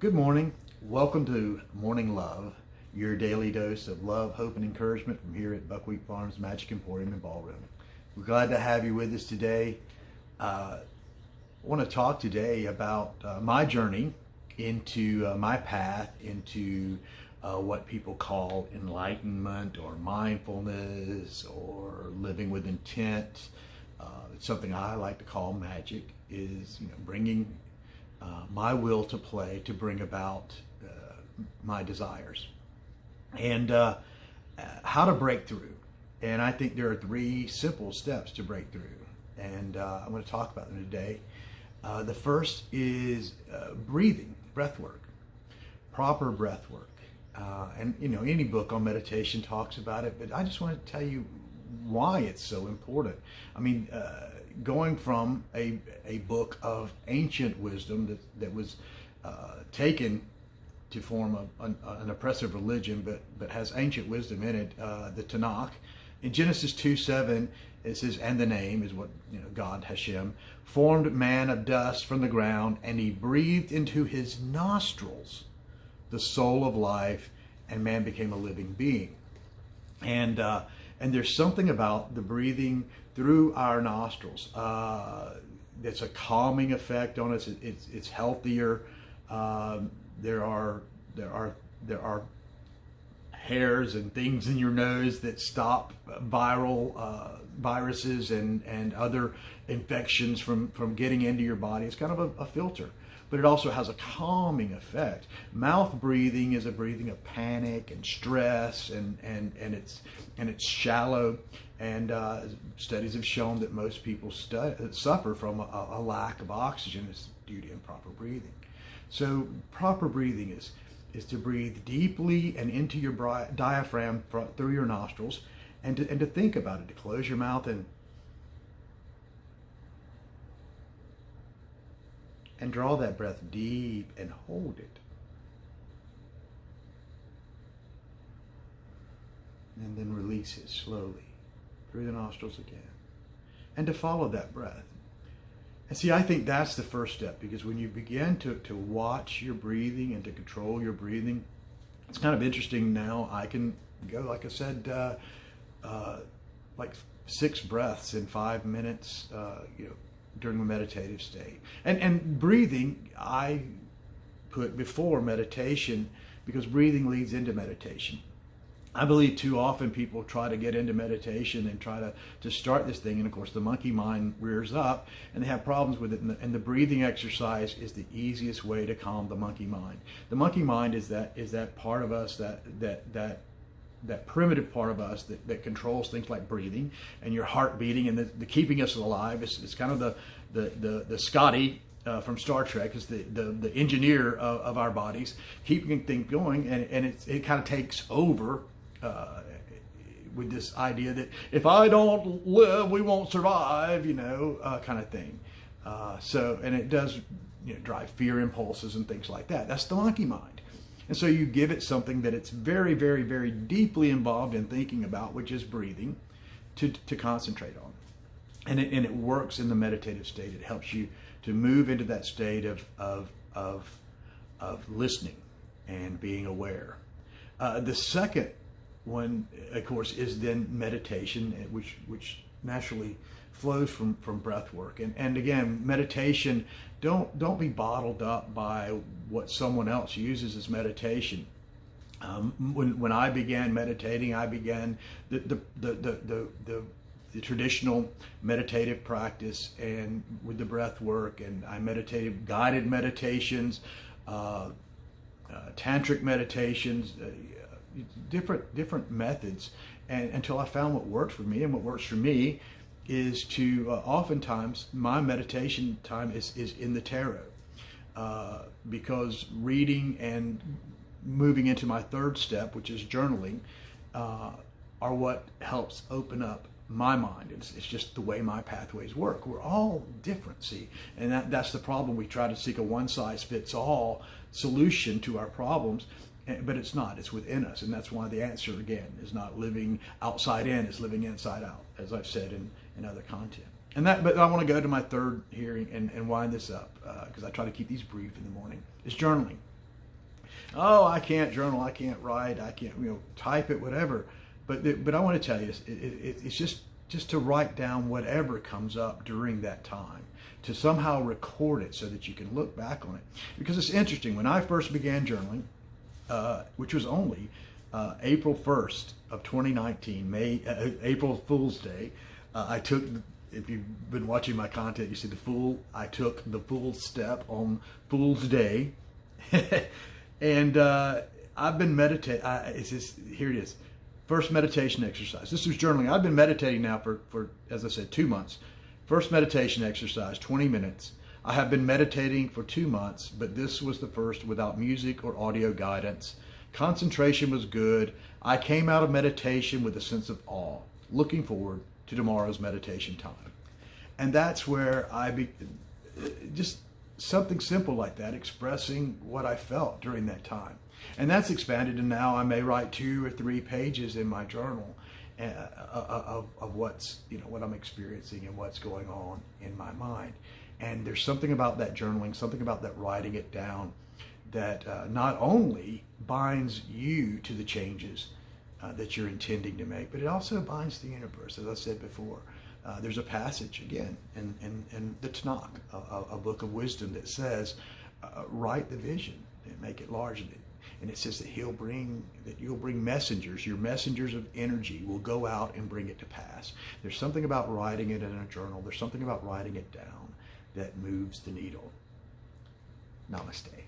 Good morning. Welcome to Morning Love, your daily dose of love, hope, and encouragement from here at Buckwheat Farms Magic Emporium and Ballroom. We're glad to have you with us today. I want to talk today about my journey into my path into what people call enlightenment or mindfulness or living with intent. It's something I like to call magic, is bringing my will to play to bring about my desires, and how to break through. And I think there are 3 simple steps to break through, and I'm going to talk about them today. The first is breathing, breath work, proper breath work. And any book on meditation talks about it, but I just want to tell you why it's so important. I mean, going from a book of ancient wisdom that was taken to form an oppressive religion, but has ancient wisdom in it, the Tanakh. In Genesis 2:7, it says, and the name is what, God, Hashem, formed man of dust from the ground, and he breathed into his nostrils the soul of life, and man became a living being. And there's something about the breathing through our nostrils that's a calming effect on us. It's healthier. There are hairs and things in your nose that stop viruses and other infections from getting into your body. It's kind of a filter, but it also has a calming effect. Mouth breathing is a breathing of panic and stress, and it's shallow. And studies have shown that most people suffer from a lack of oxygen due to improper breathing. So proper breathing is to breathe deeply and into your diaphragm through your nostrils, and to think about it, to close your mouth and draw that breath deep and hold it. And then release it slowly through the nostrils again. And to follow that breath. And see, I think that's the first step, because when you begin to watch your breathing and to control your breathing, it's kind of interesting now. I can go, like I said, like 6 breaths in 5 minutes, during a meditative state. And breathing, I put before meditation, because breathing leads into meditation. I believe too often people try to get into meditation and try to start this thing, and of course the monkey mind rears up and they have problems with it, and the breathing exercise is the easiest way to calm the monkey mind. The monkey mind is that part of us, that primitive part of us that controls things like breathing and your heart beating and the keeping us alive. It's kind of the Scotty from Star Trek, is the engineer of our bodies, keeping things going, and it kind of takes over with this idea that if I don't live, we won't survive, kind of thing. And it does drive fear impulses and things like that. That's the monkey mind. And so you give it something that it's very, very, very deeply involved in thinking about, which is breathing, to concentrate on. And it works in the meditative state. It helps you to move into that state of listening and being aware. The second one, of course, is then meditation, which naturally flows from breath work. And again, meditation, don't be bottled up by what someone else uses as meditation. When I began meditating, I began the traditional meditative practice, and with the breath work, and I meditated guided meditations, tantric meditations, different methods, and until I found what worked for me. And what works for me is to oftentimes my meditation time is in the tarot, because reading and moving into my third step, which is journaling, are what helps open up my mind. It's just the way my pathways work. We're all different, see, and that's the problem. We try to seek a one-size-fits-all solution to our problems, but it's not. It's within us, and that's why the answer, again, is not living outside in, it's living inside out, as I've said in other content. But I want to go to my third here and wind this up, because I try to keep these brief in the morning. It's journaling. oh, I can't journal, I can't write, I can't, type it, whatever. But I want to tell you, it's just to write down whatever comes up during that time, to somehow record it so that you can look back on it. Because it's interesting, when I first began journaling, which was only April 1st of 2019, April Fool's Day, I took, if you've been watching my content, you see I took the full step on Fool's Day. And I've been meditating, here it is. First meditation exercise. This was journaling. I've been meditating now for, as I said, 2 months. First meditation exercise, 20 minutes. I have been meditating for 2 months, but this was the first without music or audio guidance. Concentration was good. I came out of meditation with a sense of awe, looking forward to tomorrow's meditation time. And that's where just something simple like that, expressing what I felt during that time. And that's expanded, and now I may write 2 or 3 pages in my journal of what's, what I'm experiencing and what's going on in my mind. And there's something about that journaling, something about that writing it down that not only binds you to the changes that you're intending to make, but it also binds the universe. As I said before, there's a passage again in the Tanakh, a book of wisdom, that says, write the vision and make it large. And it says that you'll bring messengers. Your messengers of energy will go out and bring it to pass. There's something about writing it in a journal. There's something about writing it down that moves the needle. Namaste.